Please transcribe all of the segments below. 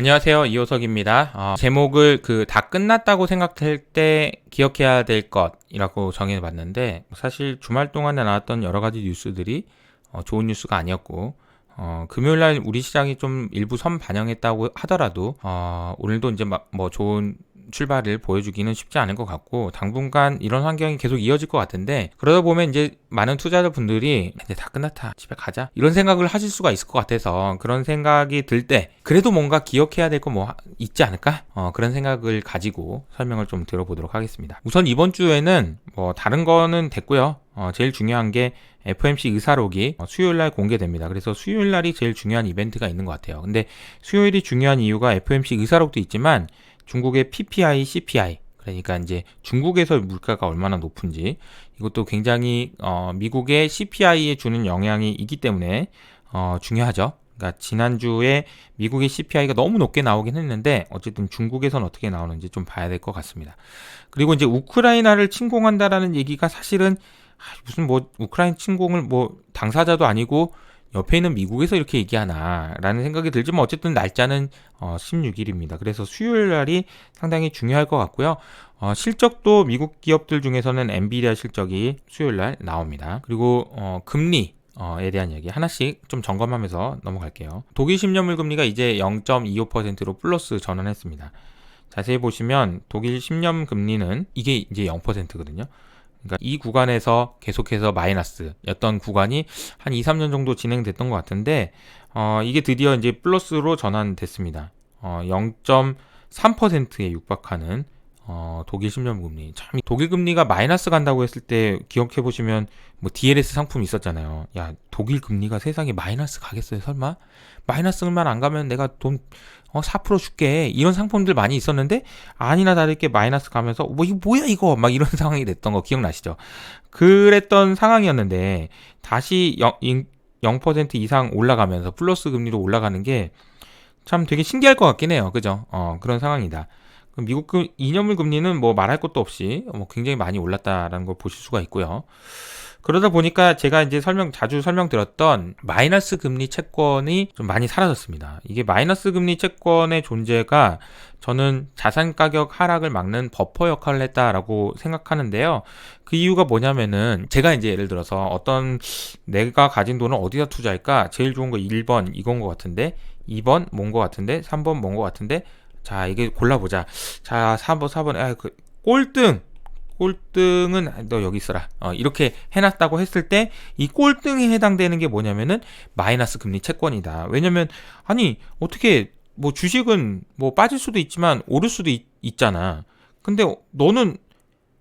안녕하세요. 이호석입니다. 제목을 다 끝났다고 생각할 때 기억해야 될 것이라고 정해봤는데, 사실 주말 동안에 나왔던 여러 가지 뉴스들이 좋은 뉴스가 아니었고, 금요일날 우리 시장이 좀 일부 선 반영했다고 하더라도, 오늘도 이제 좋은 출발을 보여주기는 쉽지 않은 것 같고, 당분간 이런 환경이 계속 이어질 것 같은데, 그러다 보면 이제 많은 투자자분들이 이제 다 끝났다, 집에 가자, 이런 생각을 하실 수가 있을 것 같아서, 그런 생각이 들 때 그래도 뭔가 기억해야 될 거 뭐 있지 않을까? 그런 생각을 가지고 설명을 좀 들어보도록 하겠습니다. 우선 이번 주에는 다른 거는 됐고요. 제일 중요한 게 FOMC 의사록이 수요일날 공개됩니다. 그래서 수요일날이 제일 중요한 이벤트가 있는 것 같아요. 근데 수요일이 중요한 이유가 FOMC 의사록도 있지만 중국의 PPI, CPI, 그러니까 이제 중국에서 물가가 얼마나 높은지, 이것도 굉장히 미국의 CPI에 주는 영향이 있기 때문에 중요하죠. 그러니까 지난주에 미국의 CPI가 너무 높게 나오긴 했는데 어쨌든 중국에선 어떻게 나오는지 좀 봐야 될 것 같습니다. 그리고 이제 우크라이나를 침공한다라는 얘기가 사실은 무슨 우크라이나 침공을 당사자도 아니고 옆에 있는 미국에서 이렇게 얘기하나라는 생각이 들지만 어쨌든 날짜는 16일입니다. 그래서 수요일 날이 상당히 중요할 것 같고요. 실적도 미국 기업들 중에서는 엔비디아 실적이 수요일 날 나옵니다. 그리고 금리 에 대한 이야기 하나씩 좀 점검하면서 넘어갈게요. 독일 10년물 금리가 이제 0.25%로 플러스 전환했습니다. 자세히 보시면 독일 10년 금리는 이게 이제 0%거든요. 그러니까 이 구간에서 계속해서 마이너스였던 구간이 한 2, 3년 정도 진행됐던 것 같은데 이게 드디어 이제 플러스로 전환됐습니다. 0.3%에 육박하는 독일 10년 금리. 참 독일 금리가 마이너스 간다고 했을 때 기억해 보시면 DLS 상품 있었잖아요. 야, 독일 금리가 세상에 마이너스 가겠어요, 설마? 마이너스만 안 가면 내가 돈 4% 줄게. 이런 상품들 많이 있었는데 아니나 다를게 마이너스 가면서 이거 뭐야 이거 막 이런 상황이 됐던 거 기억나시죠? 그랬던 상황이었는데 다시 0% 이상 올라가면서 플러스 금리로 올라가는 게 참 되게 신기할 것 같긴 해요. 그죠? 그런 상황이다. 미국 2년물 금리는 말할 것도 없이 굉장히 많이 올랐다라는 걸 보실 수가 있고요. 그러다 보니까 제가 이제 자주 설명드렸던 마이너스 금리 채권이 좀 많이 사라졌습니다. 이게 마이너스 금리 채권의 존재가 저는 자산 가격 하락을 막는 버퍼 역할을 했다라고 생각하는데요. 그 이유가 뭐냐면은 제가 이제 예를 들어서 내가 가진 돈을 어디다 투자할까? 제일 좋은 거 1번 이건 것 같은데, 2번 뭔 것 같은데, 3번 뭔 것 같은데, 자, 이게 골라보자. 자, 4번. 꼴등은 너 여기 있어라. 이렇게 해놨다고 했을 때 이 꼴등에 해당되는 게 뭐냐면은 마이너스 금리 채권이다. 왜냐면 아니 어떻게 주식은 빠질 수도 있지만 오를 수도 있잖아. 근데 너는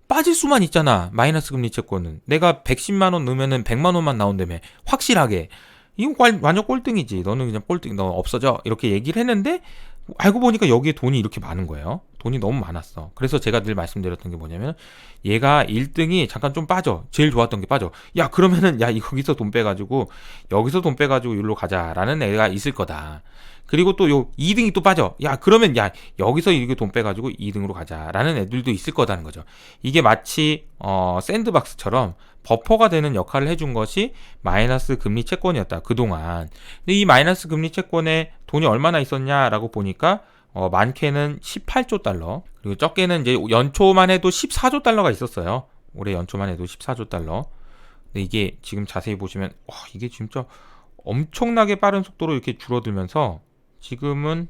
빠질 수만 있잖아. 마이너스 금리 채권은 내가 110만 원 넣으면은 100만 원만 나온다며. 확실하게. 이건 완전 꼴등이지. 너는 그냥 꼴등, 너 없어져. 이렇게 얘기를 했는데 알고 보니까 여기에 돈이 이렇게 많은 거예요. 돈이 너무 많았어. 그래서 제가 늘 말씀드렸던 게 뭐냐면 얘가 1등이 잠깐 좀 빠져. 제일 좋았던 게 빠져. 야, 그러면은 여기서 돈 빼가지고 여기서 돈 빼가지고 여기로 가자라는 애가 있을 거다. 그리고 또 2등이 또 빠져. 야, 그러면 여기서 이렇게 돈 빼가지고 2등으로 가자라는 애들도 있을 거다는 거죠. 이게 마치 샌드박스처럼 버퍼가 되는 역할을 해준 것이 마이너스 금리 채권이었다, 그동안. 근데 이 마이너스 금리 채권에 돈이 얼마나 있었냐라고 보니까 많게는 18조 달러, 그리고 적게는 이제 연초만 해도 14조 달러가 있었어요. 올해 연초만 해도 14조 달러. 근데 이게 지금 자세히 보시면 이게 진짜 엄청나게 빠른 속도로 이렇게 줄어들면서 지금은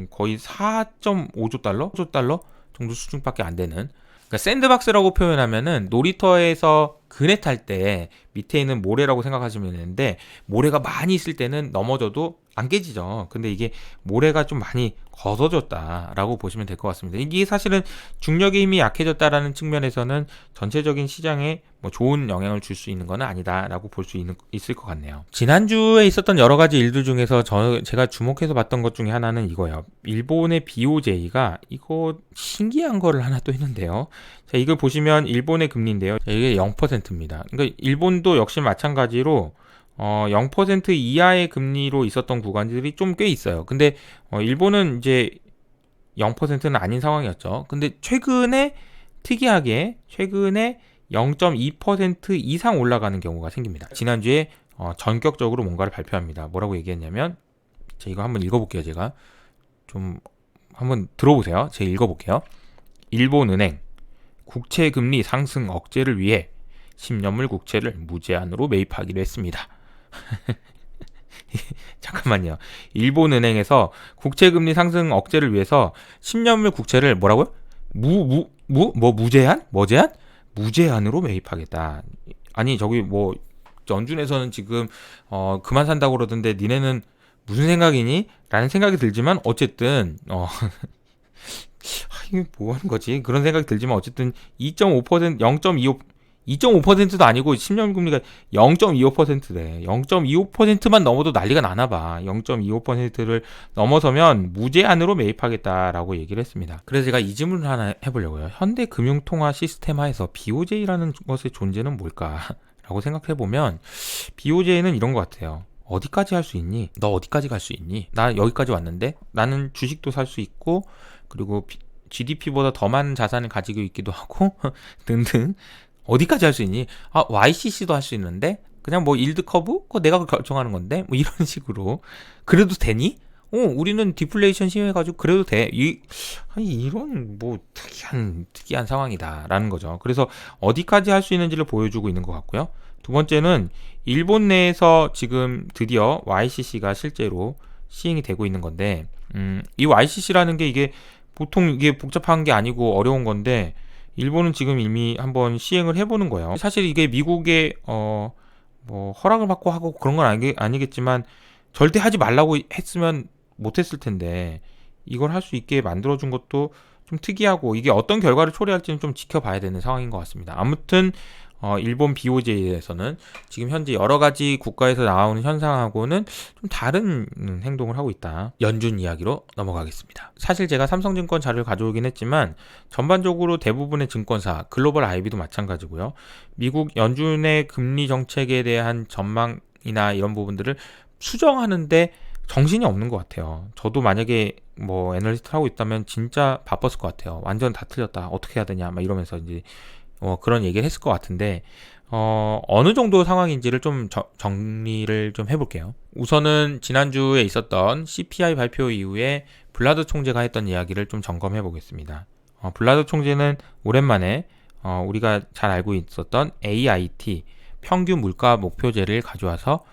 거의 4.5조 달러? 5조 달러 정도 수준밖에 안 되는. 그러니까 샌드박스라고 표현하면은 놀이터에서 그네 탈 때 밑에 있는 모래라고 생각하시면 되는데, 모래가 많이 있을 때는 넘어져도 안 깨지죠. 근데 이게 모래가 좀 많이 걷어졌다라고 보시면 될 것 같습니다. 이게 사실은 중력의 힘이 약해졌다라는 측면에서는 전체적인 시장에 좋은 영향을 줄 수 있는 건 아니다라고 볼 수 있을 것 같네요. 지난주에 있었던 여러 가지 일들 중에서 제가 주목해서 봤던 것 중에 하나는 이거예요. 일본의 BOJ가 이거 신기한 거를 하나 또 했는데요. 자, 이걸 보시면 일본의 금리인데요. 자, 이게 0%입니다. 그러니까 일본도 역시 마찬가지로 0% 이하의 금리로 있었던 구간들이 좀 꽤 있어요. 근데 일본은 이제 0%는 아닌 상황이었죠. 근데 특이하게 최근에 0.2% 이상 올라가는 경우가 생깁니다. 지난주에 전격적으로 뭔가를 발표합니다. 뭐라고 얘기했냐면 자, 이거 한번 읽어볼게요. 제가 좀 한번 들어보세요. 제가 읽어볼게요. 일본은행 국채금리 상승 억제를 위해 10년물 국채를 무제한으로 매입하기로 했습니다. 잠깐만요. 일본은행에서 국채금리 상승 억제를 위해서 10년물 국채를 뭐라고요? 무제한? 뭐 제한? 무제한으로 매입하겠다. 아니 저기 뭐 연준에서는 지금 그만 산다고 그러던데 니네는 무슨 생각이니? 라는 생각이 들지만 어쨌든 이게 뭐 하는 거지? 그런 생각이 들지만 어쨌든 2.5% 0.25 2.5%도 아니고 10년 금리가 0.25%래. 0.25%만 넘어도 난리가 나나 봐. 0.25%를 넘어서면 무제한으로 매입하겠다라고 얘기를 했습니다. 그래서 제가 이 질문을 하나 해보려고요. 현대금융통화 시스템화에서 BOJ라는 것의 존재는 뭘까? 라고 생각해보면 BOJ는 이런 것 같아요. 어디까지 할 수 있니? 너 어디까지 갈 수 있니? 나 여기까지 왔는데 나는 주식도 살 수 있고 그리고 GDP보다 더 많은 자산을 가지고 있기도 하고 등등 어디까지 할 수 있니? YCC도 할 수 있는데 그냥 뭐 일드 커브? 그거 내가 결정하는 건데 뭐 이런 식으로 그래도 되니? 우리는 디플레이션 심해가지고 그래도 돼. 이런 뭐 특이한 상황이다라는 거죠. 그래서 어디까지 할 수 있는지를 보여주고 있는 것 같고요. 두 번째는 일본 내에서 지금 드디어 YCC가 실제로 시행이 되고 있는 건데, 이 YCC라는 게 이게 보통 이게 복잡한 게 아니고 어려운 건데, 일본은 지금 이미 한번 시행을 해보는 거예요. 사실 이게 미국의 뭐 허락을 받고 하고 그런 건 아니겠지만 절대 하지 말라고 했으면 못했을 텐데 이걸 할 수 있게 만들어준 것도 좀 특이하고 이게 어떤 결과를 초래할지는 좀 지켜봐야 되는 상황인 것 같습니다. 아무튼 일본 BOJ에서는 지금 현재 여러 가지 국가에서 나오는 현상하고는 좀 다른 행동을 하고 있다. 연준 이야기로 넘어가겠습니다. 사실 제가 삼성증권 자료를 가져오긴 했지만 전반적으로 대부분의 증권사, 글로벌 IB도 마찬가지고요. 미국 연준의 금리 정책에 대한 전망이나 이런 부분들을 수정하는데 정신이 없는 것 같아요. 저도 만약에 뭐 애널리스트를 하고 있다면 진짜 바빴을 것 같아요. 완전 다 틀렸다. 어떻게 해야 되냐 막 이러면서 이제 그런 얘기를 했을 것 같은데 어느 정도 상황인지를 좀 정리를 좀 해볼게요. 우선은 지난주에 있었던 CPI 발표 이후에 블라드 총재가 했던 이야기를 좀 점검해 보겠습니다. 블라드 총재는 오랜만에 우리가 잘 알고 있었던 AIT 평균 물가 목표제를 가져와서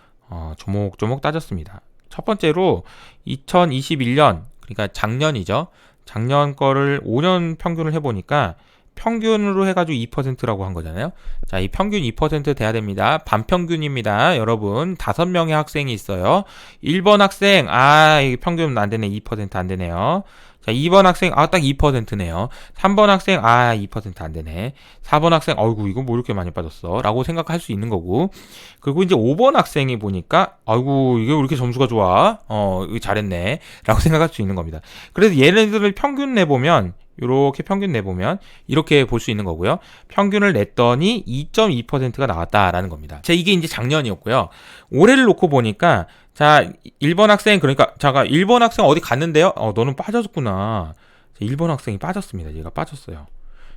조목조목 따졌습니다. 첫 번째로 2021년 그러니까 작년이죠. 작년 거를 5년 평균을 해보니까 평균으로 해가지고 2%라고 한 거잖아요. 자, 이 평균 2% 돼야 됩니다. 반평균입니다. 여러분, 5명의 학생이 있어요. 1번 학생, 이게 평균 안 되네. 2% 안 되네요. 자, 2번 학생, 딱 2%네요. 3번 학생, 2% 안 되네. 4번 학생, 어이구, 이거 뭐 이렇게 많이 빠졌어. 라고 생각할 수 있는 거고. 그리고 이제 5번 학생이 보니까, 아이고, 이게 왜 이렇게 점수가 좋아? 이거 잘했네. 라고 생각할 수 있는 겁니다. 그래서 얘네들을 평균 내보면, 이렇게 평균 내보면 이렇게 볼 수 있는 거고요. 평균을 냈더니 2.2%가 나왔다라는 겁니다. 자, 이게 이제 작년이었고요. 올해를 놓고 보니까 자, 1번 학생 그러니까 자가 1번 학생 어디 갔는데요? 너는 빠졌구나. 자, 1번 학생이 빠졌습니다. 얘가 빠졌어요.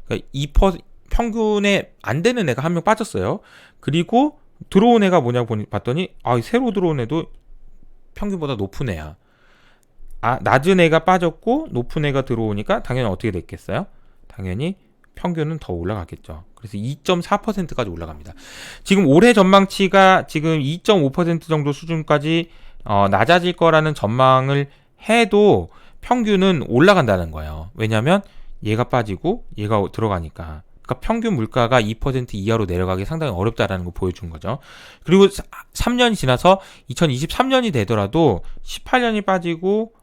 그러니까 2% 평균에 안 되는 애가 한 명 빠졌어요. 그리고 들어온 애가 뭐냐고 봤더니 새로 들어온 애도 평균보다 높은 애야. 낮은 애가 빠졌고 높은 애가 들어오니까 당연히 어떻게 됐겠어요? 당연히 평균은 더 올라갔겠죠. 그래서 2.4%까지 올라갑니다. 지금 올해 전망치가 지금 2.5% 정도 수준까지 낮아질 거라는 전망을 해도 평균은 올라간다는 거예요. 왜냐하면 얘가 빠지고 얘가 들어가니까. 그러니까 평균 물가가 2% 이하로 내려가기 상당히 어렵다라는 걸 보여준 거죠. 그리고 3년이 지나서 2023년이 되더라도 18년이 빠지고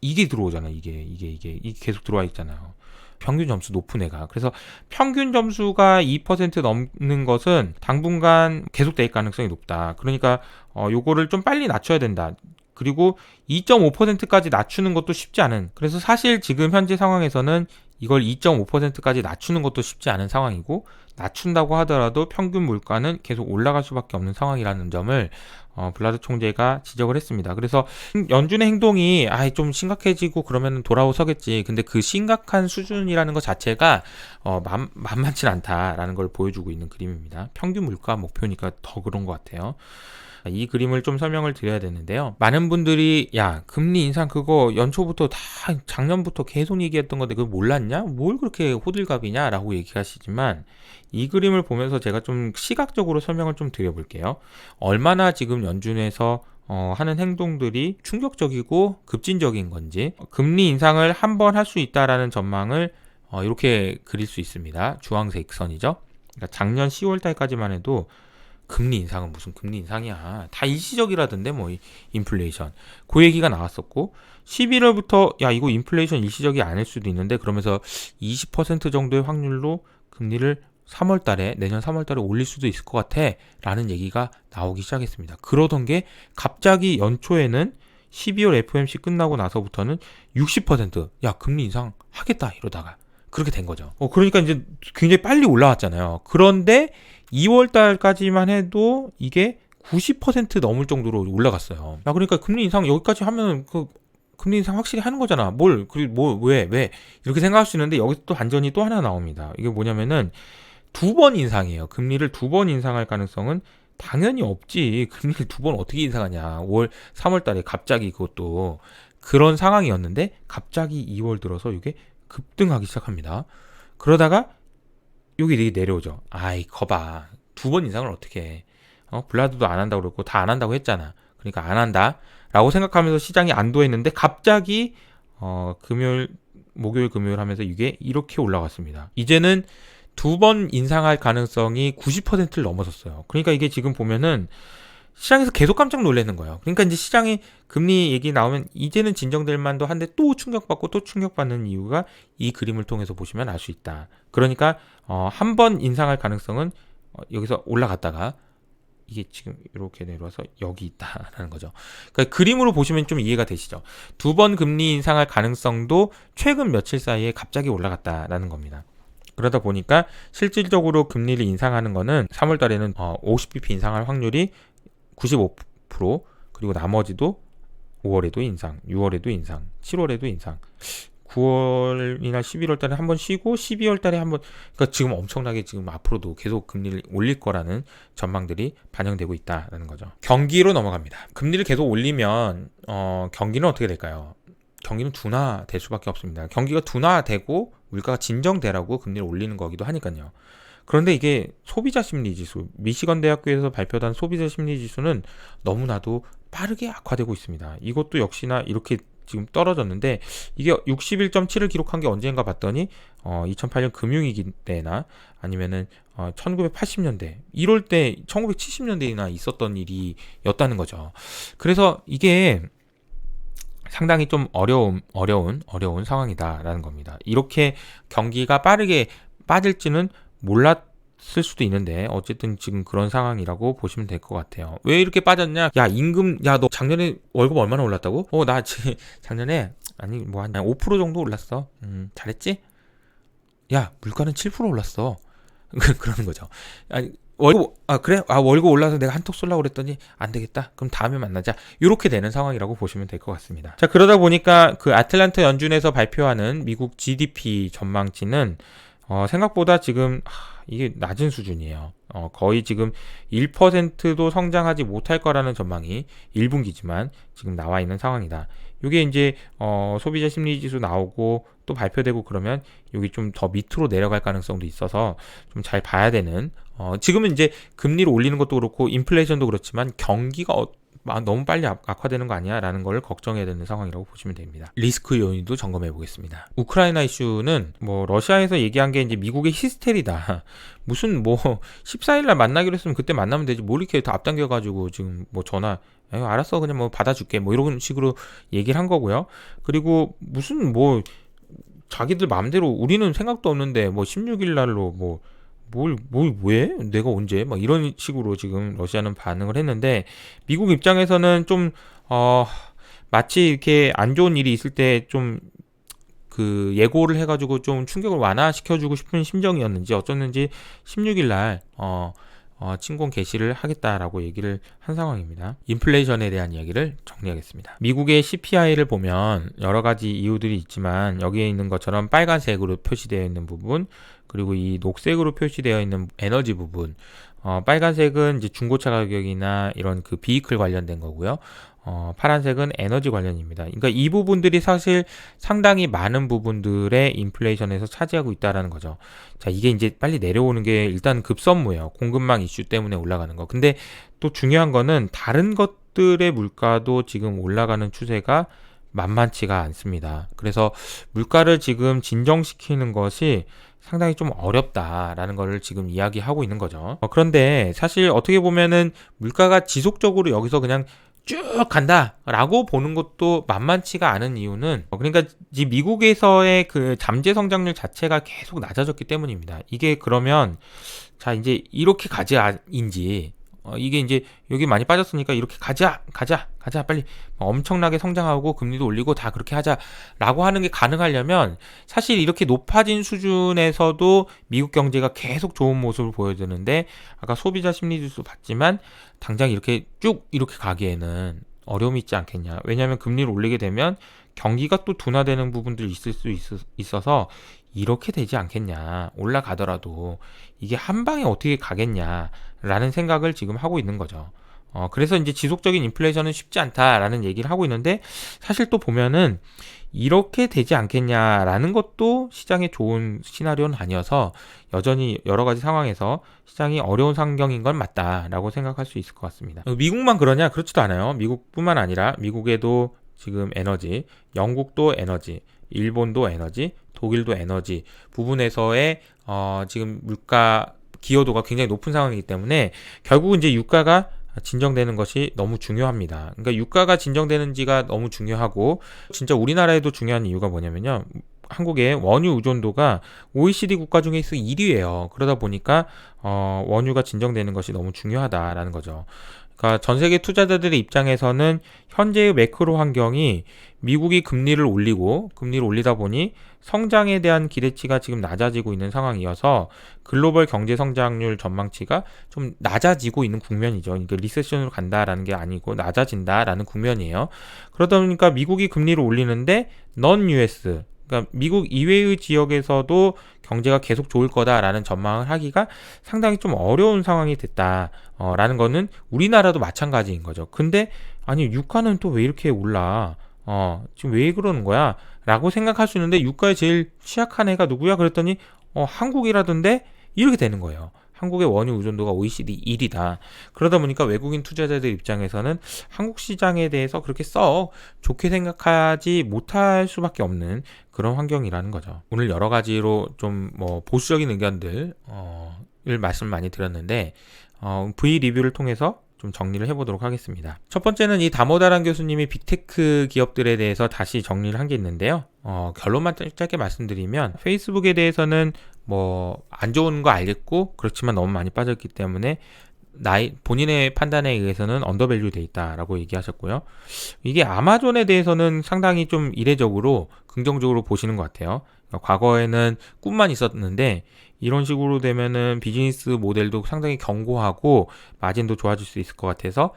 이게 들어오잖아. 이게 계속 들어와 있잖아요. 평균 점수 높은 애가. 그래서 평균 점수가 2% 넘는 것은 당분간 계속될 가능성이 높다. 그러니까 요거를 좀 빨리 낮춰야 된다. 그리고 2.5%까지 낮추는 것도 쉽지 않은. 그래서 사실 지금 현재 상황에서는 이걸 2.5%까지 낮추는 것도 쉽지 않은 상황이고 낮춘다고 하더라도 평균 물가는 계속 올라갈 수밖에 없는 상황이라는 점을 블라드 총재가 지적을 했습니다. 그래서 연준의 행동이 좀 심각해지고 그러면 돌아서겠지. 근데 그 심각한 수준이라는 것 자체가 만만치 않다라는 걸 보여주고 있는 그림입니다. 평균 물가 목표니까 더 그런 것 같아요. 이 그림을 좀 설명을 드려야 되는데요. 많은 분들이 야, 금리 인상 그거 연초부터 다 작년부터 계속 얘기했던 건데 그거 몰랐냐? 뭘 그렇게 호들갑이냐? 라고 얘기하시지만 이 그림을 보면서 제가 좀 시각적으로 설명을 좀 드려볼게요. 얼마나 지금 연준에서 하는 행동들이 충격적이고 급진적인 건지, 금리 인상을 한 번 할 수 있다라는 전망을 이렇게 그릴 수 있습니다. 주황색 선이죠. 그러니까 작년 10월 달까지만 해도 금리 인상은 무슨 금리 인상이야. 다 일시적이라던데 뭐 인플레이션. 그 얘기가 나왔었고 11월부터 야 이거 인플레이션 일시적이 아닐 수도 있는데 그러면서 20% 정도의 확률로 금리를 3월 달에 내년 3월 달에 올릴 수도 있을 것 같아 라는 얘기가 나오기 시작했습니다. 그러던 게 갑자기 연초에는 12월 FOMC 끝나고 나서부터는 60%야 금리 인상 하겠다 이러다가 그렇게 된 거죠. 그러니까 이제 굉장히 빨리 올라왔잖아요. 그런데 2월 달까지만 해도 이게 90% 넘을 정도로 올라갔어요. 야, 그러니까 금리 인상 여기까지 하면 그 금리 인상 확실히 하는 거잖아. 왜? 이렇게 생각할 수 있는데 여기서 또 반전이 또 하나 나옵니다. 이게 뭐냐면은 2번 인상이에요. 금리를 2번 인상할 가능성은 당연히 없지. 금리를 2번 어떻게 인상하냐. 3월 달에 갑자기 그것도 그런 상황이었는데 갑자기 2월 들어서 이게 급등하기 시작합니다. 그러다가 여기 내려오죠. 아이 거봐. 2번 인상을 어떻게 해. 블라드도 안 한다고 그랬고 다 안 한다고 했잖아. 그러니까 안 한다 라고 생각하면서 시장이 안도했는데 갑자기 목요일 금요일 하면서 이게 이렇게 올라갔습니다. 이제는 2번 인상할 가능성이 90%를 넘어섰어요. 그러니까 이게 지금 보면은 시장에서 계속 깜짝 놀라는 거예요. 그러니까 이제 시장이 금리 얘기 나오면 이제는 진정될 만도 한데 또 충격받고 또 충격받는 이유가 이 그림을 통해서 보시면 알 수 있다. 그러니까 한 번 인상할 가능성은 여기서 올라갔다가 이게 지금 이렇게 내려와서 여기 있다라는 거죠. 그러니까 그림으로 보시면 좀 이해가 되시죠. 2번 금리 인상할 가능성도 최근 며칠 사이에 갑자기 올라갔다라는 겁니다. 그러다 보니까 실질적으로 금리를 인상하는 거는 3월 달에는 50bp 인상할 확률이 95%, 그리고 나머지도 5월에도 인상, 6월에도 인상, 7월에도 인상, 9월이나 11월 달에 한번 쉬고 12월 달에 한번, 그러니까 지금 엄청나게 지금 앞으로도 계속 금리를 올릴 거라는 전망들이 반영되고 있다는 거죠. 경기로 넘어갑니다. 금리를 계속 올리면 경기는 어떻게 될까요? 경기는 둔화될 수밖에 없습니다. 경기가 둔화되고 물가가 진정되라고 금리를 올리는 거기도 하니까요. 그런데 이게 소비자 심리 지수, 미시건 대학교에서 발표한 소비자 심리 지수는 너무나도 빠르게 악화되고 있습니다. 이것도 역시나 이렇게 지금 떨어졌는데 이게 61.7을 기록한 게 언젠가 봤더니 2008년 금융위기 때나 아니면은 1980년대 이럴 때 1970년대나 있었던 일이었다는 거죠. 그래서 이게 상당히 좀 어려운 상황이다라는 겁니다. 이렇게 경기가 빠르게 빠질지는 몰랐을 수도 있는데 어쨌든 지금 그런 상황이라고 보시면 될 것 같아요. 왜 이렇게 빠졌냐? 야 임금, 야 너 작년에 월급 얼마나 올랐다고? 나 작년에 아니 뭐 한 5% 정도 올랐어. 잘했지? 야 물가는 7% 올랐어. 그러는 거죠. 아니 월급 그래? 월급 올라서 내가 한턱 쏠라고 그랬더니 안 되겠다. 그럼 다음에 만나자. 이렇게 되는 상황이라고 보시면 될 것 같습니다. 자, 그러다 보니까 그 아틀란타 연준에서 발표하는 미국 GDP 전망치는 생각보다 지금 이게 낮은 수준이에요. 거의 지금 1%도 성장하지 못할 거라는 전망이 1분기지만 지금 나와 있는 상황이다. 이게 이제 소비자 심리 지수 나오고 또 발표되고 그러면 여기 좀 더 밑으로 내려갈 가능성도 있어서 좀 잘 봐야 되는, 지금은 이제 금리를 올리는 것도 그렇고 인플레이션도 그렇지만 경기가 너무 빨리 악화되는 거 아니야? 라는 걸 걱정해야 되는 상황이라고 보시면 됩니다. 리스크 요인도 점검해 보겠습니다. 우크라이나 이슈는 뭐 러시아에서 얘기한 게 이제 미국의 히스테리다. 무슨 뭐 14일날 만나기로 했으면 그때 만나면 되지. 뭘 이렇게 다 앞당겨가지고 지금 뭐 전화 알았어 그냥 뭐 받아줄게 뭐 이런 식으로 얘기를 한 거고요. 그리고 무슨 뭐 자기들 마음대로 우리는 생각도 없는데 뭐 16일 날로 왜? 내가 언제? 막 이런 식으로 지금 러시아는 반응을 했는데 미국 입장에서는 좀 마치 이렇게 안 좋은 일이 있을 때 좀 그 예고를 해가지고 좀 충격을 완화시켜주고 싶은 심정이었는지 어쩌는지 16일 날 친공 개시를 하겠다라고 얘기를 한 상황입니다. 인플레이션에 대한 이야기를 정리하겠습니다. 미국의 CPI를 보면 여러 가지 이유들이 있지만 여기에 있는 것처럼 빨간색으로 표시되어 있는 부분, 그리고 이 녹색으로 표시되어 있는 에너지 부분, 빨간색은 이제 중고차 가격이나 이런 그 비이클 관련된 거고요. 파란색은 에너지 관련입니다. 그러니까 이 부분들이 사실 상당히 많은 부분들의 인플레이션에서 차지하고 있다라는 거죠. 자, 이게 이제 빨리 내려오는 게 일단 급선무예요. 공급망 이슈 때문에 올라가는 거. 근데 또 중요한 거는 다른 것들의 물가도 지금 올라가는 추세가 만만치가 않습니다. 그래서 물가를 지금 진정시키는 것이 상당히 좀 어렵다라는 거를 지금 이야기하고 있는 거죠. 그런데 사실 어떻게 보면은 물가가 지속적으로 여기서 그냥 쭉 간다라고 보는 것도 만만치가 않은 이유는 그러니까 이 미국에서의 그 잠재 성장률 자체가 계속 낮아졌기 때문입니다. 이게 그러면 자 이제 이렇게 가자인지 이게 이제 여기 많이 빠졌으니까 이렇게 가자 빨리 엄청나게 성장하고 금리도 올리고 다 그렇게 하자라고 하는 게 가능하려면 사실 이렇게 높아진 수준에서도 미국 경제가 계속 좋은 모습을 보여주는데 아까 소비자 심리지수 봤지만 당장 이렇게 쭉 이렇게 가기에는 어려움이 있지 않겠냐. 왜냐하면 금리를 올리게 되면 경기가 또 둔화되는 부분들이 있을 수 있어서 이렇게 되지 않겠냐. 올라가더라도 이게 한 방에 어떻게 가겠냐라는 생각을 지금 하고 있는 거죠. 그래서 이제 지속적인 인플레이션은 쉽지 않다라는 얘기를 하고 있는데 사실 또 보면은 이렇게 되지 않겠냐라는 것도 시장에 좋은 시나리오는 아니어서 여전히 여러 가지 상황에서 시장이 어려운 환경인 건 맞다라고 생각할 수 있을 것 같습니다. 미국만 그러냐? 그렇지도 않아요. 미국뿐만 아니라 미국에도 지금 에너지, 영국도 에너지, 일본도 에너지, 독일도 에너지 부분에서의 지금 물가 기여도가 굉장히 높은 상황이기 때문에 결국은 이제 유가가 진정되는 것이 너무 중요합니다. 그러니까 유가가 진정되는지가 너무 중요하고 진짜 우리나라에도 중요한 이유가 뭐냐면요. 한국의 원유 의존도가 OECD 국가 중에서 1위예요. 그러다 보니까 원유가 진정되는 것이 너무 중요하다라는 거죠. 그러니까 전 세계 투자자들의 입장에서는 현재의 매크로 환경이 미국이 금리를 올리다 보니 성장에 대한 기대치가 지금 낮아지고 있는 상황이어서 글로벌 경제 성장률 전망치가 좀 낮아지고 있는 국면이죠. 그러니까 리세션으로 간다라는 게 아니고 낮아진다라는 국면이에요. 그러다 보니까 미국이 금리를 올리는데 넌 US 그러니까 미국 이외의 지역에서도 경제가 계속 좋을 거다라는 전망을 하기가 상당히 좀 어려운 상황이 됐다라는 거는 우리나라도 마찬가지인 거죠. 근데 아니 유가는 또 왜 이렇게 올라? 지금 왜 그러는 거야? 라고 생각할 수 있는데 유가에 제일 취약한 애가 누구야? 그랬더니 한국이라던데 이렇게 되는 거예요. 한국의 원유 의존도가 OECD 1위다. 그러다 보니까 외국인 투자자들 입장에서는 한국 시장에 대해서 그렇게 썩 좋게 생각하지 못할 수밖에 없는 그런 환경이라는 거죠. 오늘 여러 가지로 좀 보수적인 의견들 을 말씀 많이 드렸는데 V 리뷰를 통해서 좀 정리를 해보도록 하겠습니다. 첫 번째는 이 다모다란 교수님이 빅테크 기업들에 대해서 다시 정리를 한 게 있는데요. 결론만 짧게 말씀드리면 페이스북에 대해서는 안 좋은 거 알겠고 그렇지만 너무 많이 빠졌기 때문에 본인의 판단에 의해서는 언더밸류 돼 있다라고 얘기하셨고요. 이게 아마존에 대해서는 상당히 좀 이례적으로 긍정적으로 보시는 것 같아요. 그러니까 과거에는 꿈만 있었는데 이런 식으로 되면은 비즈니스 모델도 상당히 견고하고 마진도 좋아질 수 있을 것 같아서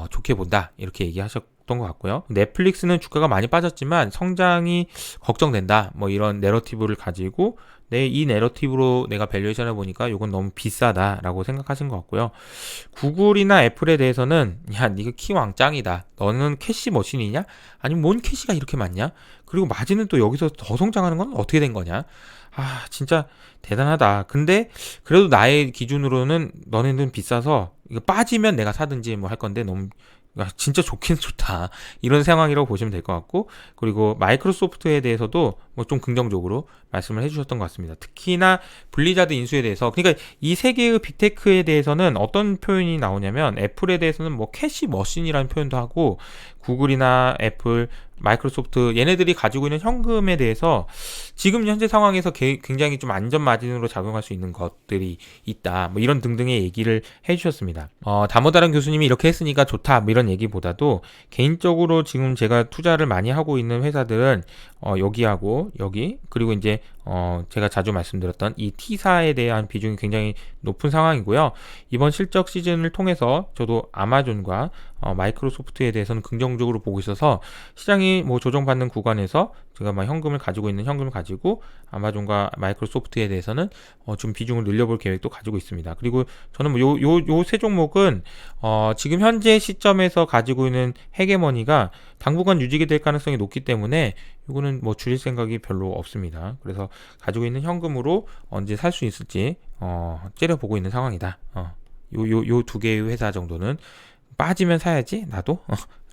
좋게 본다 이렇게 얘기하셨던 것 같고요. 넷플릭스는 주가가 많이 빠졌지만 성장이 걱정된다 이런 내러티브를 가지고 이 내러티브로 내가 밸류에이션을 보니까 이건 너무 비싸다라고 생각하신 것 같고요. 구글이나 애플에 대해서는 야 니가 키 왕짱이다. 너는 캐시 머신이냐? 아니면 뭔 캐시가 이렇게 많냐? 그리고 마진은 또 여기서 더 성장하는 건 어떻게 된 거냐? 진짜 대단하다. 근데 그래도 나의 기준으로는 너네는 비싸서 이거 빠지면 내가 사든지 할 건데 너무 진짜 좋긴 좋다. 이런 상황이라고 보시면 될 것 같고 그리고 마이크로소프트에 대해서도 좀 긍정적으로 말씀을 해주셨던 것 같습니다. 특히나 블리자드 인수에 대해서 그러니까 이 세 개의 빅테크에 대해서는 어떤 표현이 나오냐면 애플에 대해서는 캐시 머신이라는 표현도 하고 구글이나 애플, 마이크로소프트 얘네들이 가지고 있는 현금에 대해서 지금 현재 상황에서 굉장히 좀 안전 마진으로 작용할 수 있는 것들이 있다. 이런 등등의 얘기를 해주셨습니다. 다모다란 교수님이 이렇게 했으니까 좋다. 이런 얘기보다도 개인적으로 지금 제가 투자를 많이 하고 있는 회사들은 여기하고 여기 그리고 이제 제가 자주 말씀드렸던 이 T사에 대한 비중이 굉장히 높은 상황이고요. 이번 실적 시즌을 통해서 저도 아마존과 마이크로소프트에 대해서는 긍정적으로 보고 있어서 시장이 뭐 조정받는 구간에서 제가 막 현금을 가지고 아마존과 마이크로소프트에 대해서는 좀 비중을 늘려볼 계획도 가지고 있습니다. 그리고 저는 뭐 요 세 종목은 지금 현재 시점에서 가지고 있는 헤게머니가 당분간 유지가 될 가능성이 높기 때문에 이거는 뭐 줄일 생각이 별로 없습니다. 그래서 가지고 있는 현금으로 언제 살 수 있을지 째려보고 있는 상황이다. 요 두 개의 회사 정도는 빠지면 사야지 나도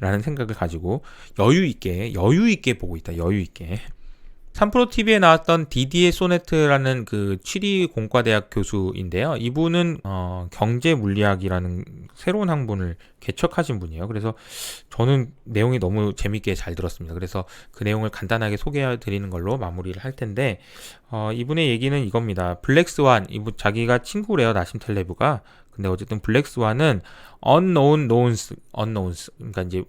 라는 생각을 가지고 여유 있게 보고 있다. 여유 있게. 3프로 TV에 나왔던 디디에 소네트라는 그 취리 공과대학 교수인데요. 이분은 경제 물리학이라는 새로운 학문을 개척하신 분이에요. 그래서 저는 내용이 너무 재밌게 잘 들었습니다. 그래서 그 내용을 간단하게 소개해 드리는 걸로 마무리를 할 텐데 이분의 얘기는 이겁니다. 블랙스완, 이분 자기가 친구래요. 나심텔레브가. 근데 어쨌든 블랙스완은 unknowns 그러니까 이제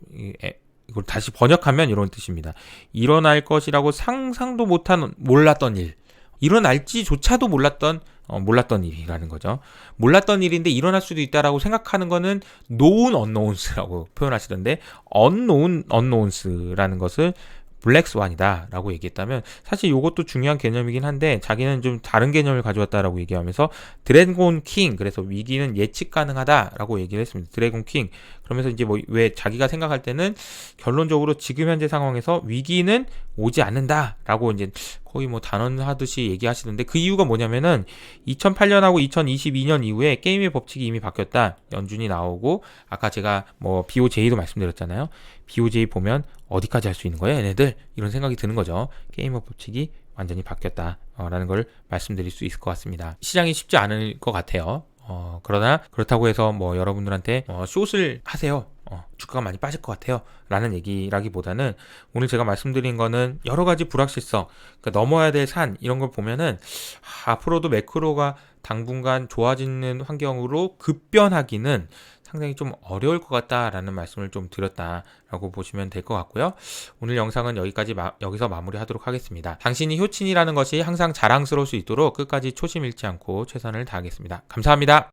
이걸 다시 번역하면 이런 뜻입니다. 일어날 것이라고 상상도 못한 몰랐던 일, 일어날지조차도 몰랐던 일이라는 거죠. 몰랐던 일인데 일어날 수도 있다라고 생각하는 거는 known unknowns라고 표현하시던데 unknown unknowns라는 것을 블랙스완이다 라고 얘기했다면 사실 이것도 중요한 개념이긴 한데 자기는 좀 다른 개념을 가져왔다라고 얘기하면서 드래곤 킹, 그래서 위기는 예측 가능하다 라고 얘기를 했습니다. 드래곤 킹. 그러면서 이제 뭐 왜 자기가 생각할 때는 결론적으로 지금 현재 상황에서 위기는 오지 않는다 라고 이제 거의 뭐 단언하듯이 얘기하시는데 그 이유가 뭐냐면은 2008년하고 2022년 이후에 게임의 법칙이 이미 바뀌었다. 연준이 나오고 아까 제가 뭐 BOJ도 말씀드렸잖아요. BOJ 보면 어디까지 할 수 있는 거예요, 얘네들? 이런 생각이 드는 거죠. 게임의 법칙이 완전히 바뀌었다 라는 걸 말씀드릴 수 있을 것 같습니다. 시장이 쉽지 않을 것 같아요. 그러나 그렇다고 해서 뭐 여러분들한테 숏을 하세요. 주가가 많이 빠질 것 같아요. 라는 얘기라기보다는 오늘 제가 말씀드린 거는 여러 가지 불확실성, 그러니까 넘어야 될 산 이런 걸 보면은 앞으로도 매크로가 당분간 좋아지는 환경으로 급변하기는 상당히 좀 어려울 것 같다라는 말씀을 좀 드렸다라고 보시면 될 것 같고요. 오늘 영상은 여기서 마무리하도록 하겠습니다. 당신이 효친이라는 것이 항상 자랑스러울 수 있도록 끝까지 초심 잃지 않고 최선을 다하겠습니다. 감사합니다.